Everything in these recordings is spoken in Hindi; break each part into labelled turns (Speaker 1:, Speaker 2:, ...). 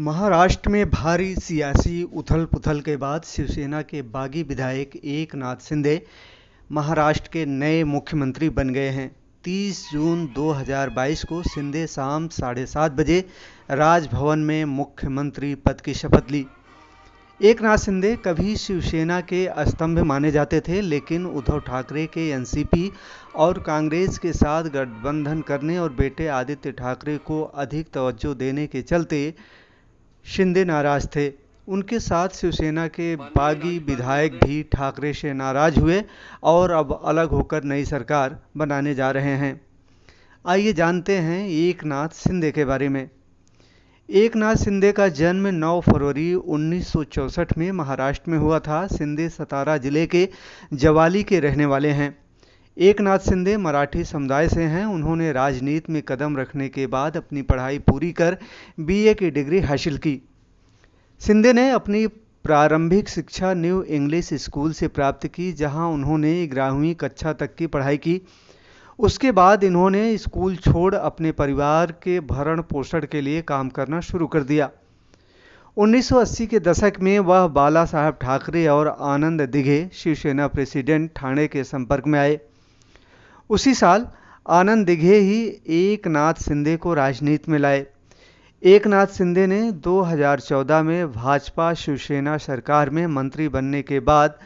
Speaker 1: महाराष्ट्र में भारी सियासी उथल-पुथल के बाद शिवसेना के बागी विधायक एकनाथ शिंदे महाराष्ट्र के नए मुख्यमंत्री बन गए हैं। 30 जून 2022 को शिंदे शाम 7:30 बजे राजभवन में मुख्यमंत्री पद की शपथ ली। एकनाथ शिंदे कभी शिवसेना के स्तंभ माने जाते थे, लेकिन उद्धव ठाकरे के एनसीपी और कांग्रेस के साथ गठबंधन करने और बेटे आदित्य ठाकरे को अधिक तवज्जो देने के चलते शिंदे नाराज थे। उनके साथ शिवसेना के बागी विधायक भी ठाकरे से नाराज हुए और अब अलग होकर नई सरकार बनाने जा रहे हैं। आइए जानते हैं एकनाथ शिंदे के बारे में। एकनाथ शिंदे का जन्म 9 फरवरी 1964 में महाराष्ट्र में हुआ था। शिंदे सतारा जिले के जवाली के रहने वाले हैं। एकनाथ शिंदे मराठी समुदाय से हैं। उन्होंने राजनीति में कदम रखने के बाद अपनी पढ़ाई पूरी कर बीए की डिग्री हासिल की। शिंदे ने अपनी प्रारंभिक शिक्षा न्यू इंग्लिश स्कूल से प्राप्त की, जहां उन्होंने 11वीं कक्षा तक की पढ़ाई की। उसके बाद इन्होंने स्कूल छोड़ अपने परिवार के भरण पोषण के लिए काम करना शुरू कर दिया। 1980 के दशक में वह बाला साहब ठाकरे और आनंद दिघे, शिवसेना प्रेसिडेंट, ठाणे के संपर्क में आए। उसी साल आनंद दिघे ही एकनाथ शिंदे को राजनीति में लाए। एकनाथ शिंदे ने 2014 में भाजपा शिवसेना सरकार में मंत्री बनने के बाद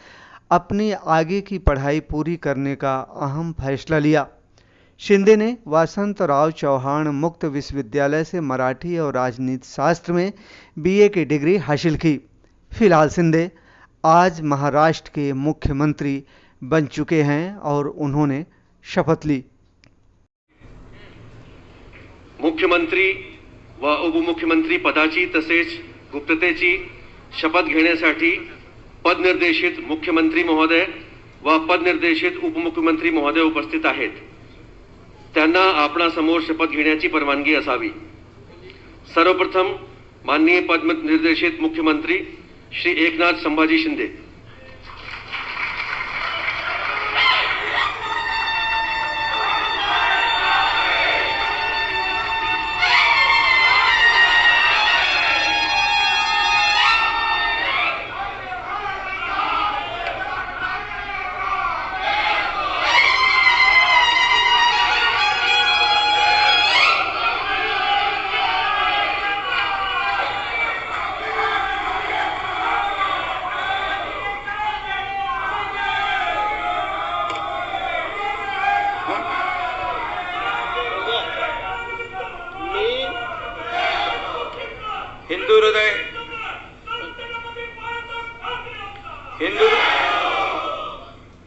Speaker 1: अपनी आगे की पढ़ाई पूरी करने का अहम फैसला लिया। शिंदे ने वसंतराव चव्हाण मुक्त विश्वविद्यालय से मराठी और राजनीति शास्त्र में बीए की डिग्री हासिल की। फिलहाल शिंदे आज महाराष्ट्र के मुख्यमंत्री बन चुके हैं और उन्होंने शपथ ली।
Speaker 2: मुख्यमंत्री व उपमुख्यमंत्री पदाची तसेच गुप्ततेची शपथ घेण्यासाठी पदनिर्देशित मुख्यमंत्री महोदय व पदनिर्देशित उपमुख्यमंत्री महोदय उपस्थित आहेत। त्यांना आपणासमोर शपथ घेण्याची परवानगी असावी। सर्वप्रथम माननीय पदनिर्देशित मुख्यमंत्री श्री एकनाथ संभाजी शिंदे।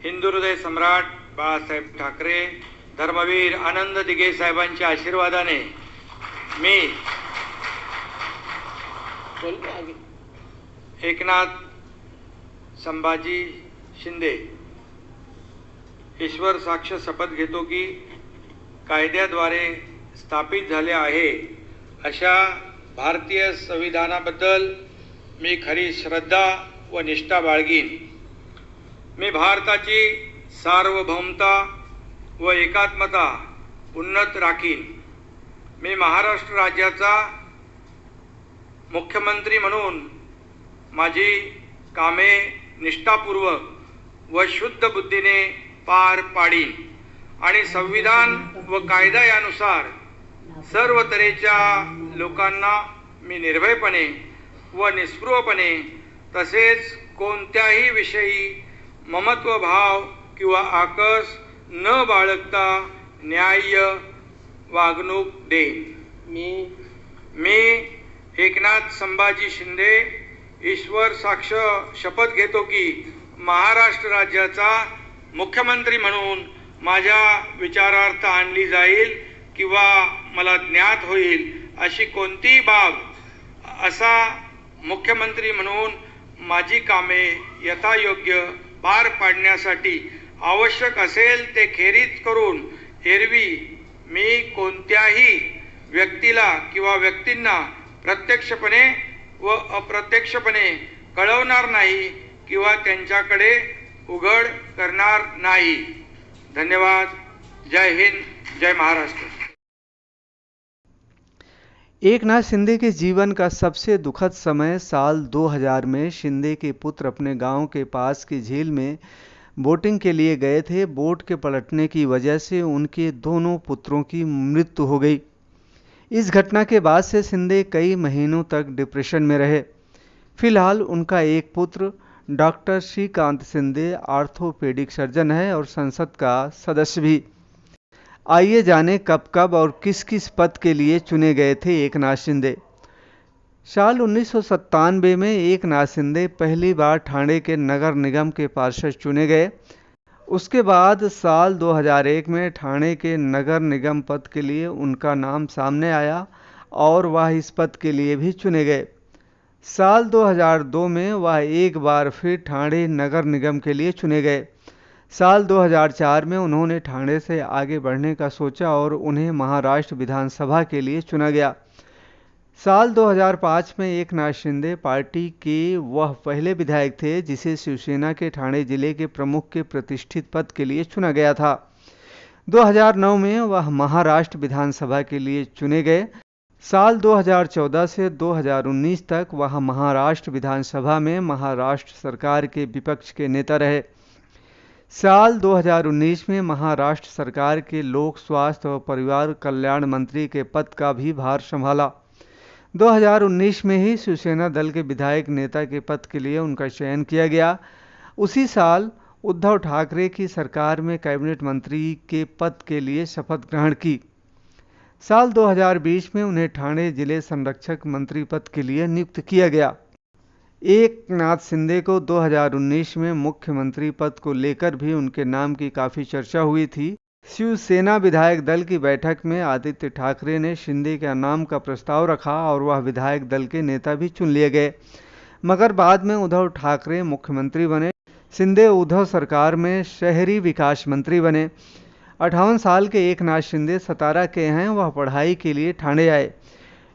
Speaker 3: हिंदू हृदय सम्राट बाळासाहेब ठाकरे, धर्मवीर आनंद दिघे साहेबांच्या आशीर्वादाने मी एकनाथ संभाजी शिंदे ईश्वर साक्ष शपथ घेतो की कायद्याद्वारे स्थापित झाले आहे अशा भारतीय संविधानाबद्दल मी खरी श्रद्धा व निष्ठा बाळगीन। मी भारताची सार्वभौमता व एकात्मता उन्नत राखीन। मी महाराष्ट्र राज्याचा मुख्यमंत्री म्हणून माझी कामे निष्ठापूर्वक व शुद्ध बुद्धीने पार पाडीन आणि संविधान व कायदा यानुसार सर्व तऱ्हेच्या लोकांना मी निर्भयपणे व निस्पृहपणे तसेच कोणत्याही विषयी ममत्व भाव किंवा आकस न बाळगता न्याय्य वागणूक देईन। मी एकनाथ संभाजी शिंदे ईश्वर साक्ष शपथ घेतो की महाराष्ट्र राज्याचा मुख्यमंत्री म्हणून माझ्या विचारार्थ आणली जाईल किंवा मला ज्ञात होईल अशी कोणतीही बाब असा मुख्यमंत्री म्हणून माझी कामे यथायोग्य पार पाडण्यासाठी आवश्यक असेल ते खेरीज करून एरवी मी कोणत्याही व्यक्तीला किंवा व्यक्तींना प्रत्यक्षपणे व अप्रत्यक्षपणे कळवणार नाही किंवा त्यांच्याकडे उघड करणार नाही। धन्यवाद। जय हिंद, जय महाराष्ट्र।
Speaker 1: एकनाथ शिंदे के जीवन का सबसे दुखद समय साल 2000 में शिंदे के पुत्र अपने गांव के पास की झील में बोटिंग के लिए गए थे। बोट के पलटने की वजह से उनके दोनों पुत्रों की मृत्यु हो गई। इस घटना के बाद से शिंदे कई महीनों तक डिप्रेशन में रहे। फिलहाल उनका एक पुत्र doctor Shrikant Shinde orthopaedic surgeon है और संसद का सदस्य भी। आइए जानें कब कब और किस किस पद के लिए चुने गए थे एकनाथ शिंदे। साल 1997 में एकनाथ शिंदे पहली बार ठाणे के नगर निगम के पार्षद चुने गए। उसके बाद साल 2001 में ठाणे के नगर निगम पद के लिए उनका नाम सामने आया और वह इस पद के लिए भी चुने गए। साल 2002 में वह एक बार फिर ठाणे नगर निगम के लिए चुने गए। साल 2004 में उन्होंने ठाणे से आगे बढ़ने का सोचा और उन्हें महाराष्ट्र विधानसभा के लिए चुना गया। साल 2005 में एकनाथ शिंदे पार्टी के वह पहले विधायक थे जिसे शिवसेना के ठाणे जिले के प्रमुख के प्रतिष्ठित पद के लिए चुना गया था। 2009 में वह महाराष्ट्र विधानसभा के लिए चुने गए। साल 2014 से 2019 तक वह महाराष्ट्र विधानसभा में महाराष्ट्र सरकार के विपक्ष के नेता रहे। साल 2019 में महाराष्ट्र सरकार के लोक स्वास्थ्य और परिवार कल्याण मंत्री के पद का भी भार संभाला। 2019 में ही शिवसेना दल के विधायक नेता के पद के लिए उनका चयन किया गया। उसी साल उद्धव ठाकरे की सरकार में कैबिनेट मंत्री के पद के लिए शपथ ग्रहण की। साल 2020 में उन्हें ठाणे जिले संरक्षक मंत्री पद के लिए नियुक्त किया गया। एकनाथ शिंदे को 2019 में मुख्यमंत्री पद को लेकर भी उनके नाम की काफ़ी चर्चा हुई थी। शिवसेना विधायक दल की बैठक में आदित्य ठाकरे ने शिंदे के नाम का प्रस्ताव रखा और वह विधायक दल के नेता भी चुन लिए गए, मगर बाद में उद्धव ठाकरे मुख्यमंत्री बने। शिंदे उद्धव सरकार में शहरी विकास मंत्री बने। 58 साल के एकनाथ शिंदे सतारा के हैं। वह पढ़ाई के लिए ठाणे आए।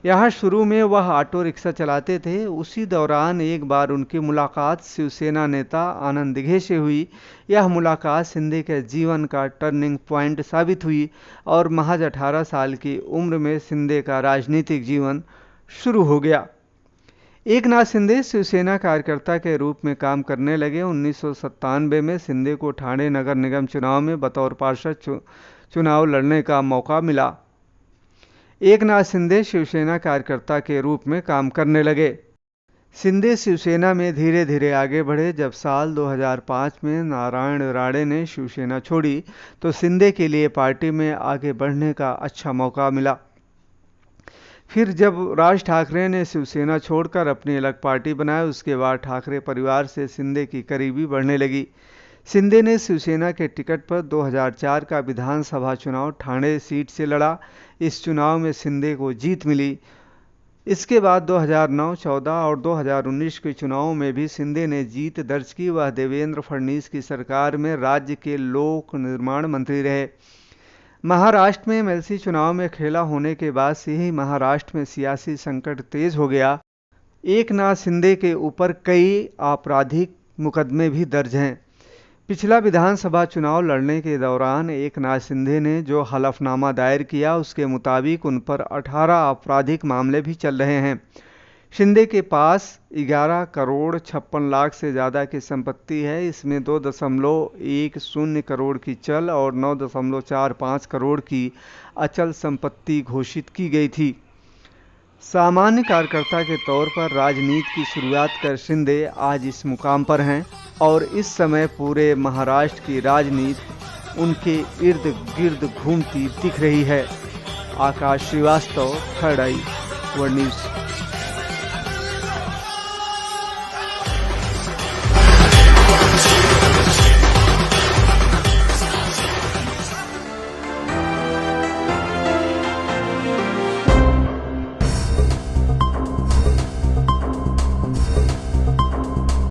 Speaker 1: यहाँ शुरू में वह ऑटो रिक्शा चलाते थे। उसी दौरान एक बार उनकी मुलाकात शिवसेना नेता आनंद दिघे से हुई। यह मुलाकात शिंदे के जीवन का टर्निंग पॉइंट साबित हुई और महज 18 साल की उम्र में शिंदे का राजनीतिक जीवन शुरू हो गया। एकनाथ शिंदे शिवसेना कार्यकर्ता के रूप में काम करने लगे। 1997 में शिंदे को ठाणे नगर निगम चुनाव में बतौर पार्षद चुनाव लड़ने का मौका मिला। एकनाथ शिंदे शिवसेना कार्यकर्ता के रूप में काम करने लगे। शिंदे शिवसेना में धीरे धीरे आगे बढ़े। जब साल 2005 में नारायण राणे ने शिवसेना छोड़ी तो शिंदे के लिए पार्टी में आगे बढ़ने का अच्छा मौका मिला। फिर जब राज ठाकरे ने शिवसेना छोड़कर अपनी अलग पार्टी बनाई, उसके बाद ठाकरे परिवार से शिंदे की करीबी बढ़ने लगी। शिंदे ने शिवसेना के टिकट पर 2004 का विधानसभा चुनाव ठाणे सीट से लड़ा। इस चुनाव में शिंदे को जीत मिली। इसके बाद 2009, 14 और 2019 के चुनावों में भी शिंदे ने जीत दर्ज की। वह देवेंद्र फडणवीस की सरकार में राज्य के लोक निर्माण मंत्री रहे। महाराष्ट्र में एमएलसी चुनाव में खेला होने के बाद से ही महाराष्ट्र में सियासी संकट तेज हो गया। एकनाथ शिंदे के ऊपर कई आपराधिक मुकदमे भी दर्ज हैं। पिछला विधानसभा चुनाव लड़ने के दौरान एकनाथ शिंदे ने जो हलफनामा दायर किया उसके मुताबिक उन पर 18 आपराधिक मामले भी चल रहे हैं। शिंदे के पास 11 करोड़ 56 लाख से ज़्यादा की संपत्ति है। इसमें 2.10 करोड़ की चल और 9.45 करोड़ की अचल संपत्ति घोषित की गई थी। सामान्य कार्यकर्ता के तौर पर राजनीति की शुरुआत कर शिंदे आज इस मुकाम पर हैं और इस समय पूरे महाराष्ट्र की राजनीति उनके इर्द गिर्द घूमती दिख रही है। आकाश श्रीवास्तव, थर्ड आई वर्ल्ड न्यूज़।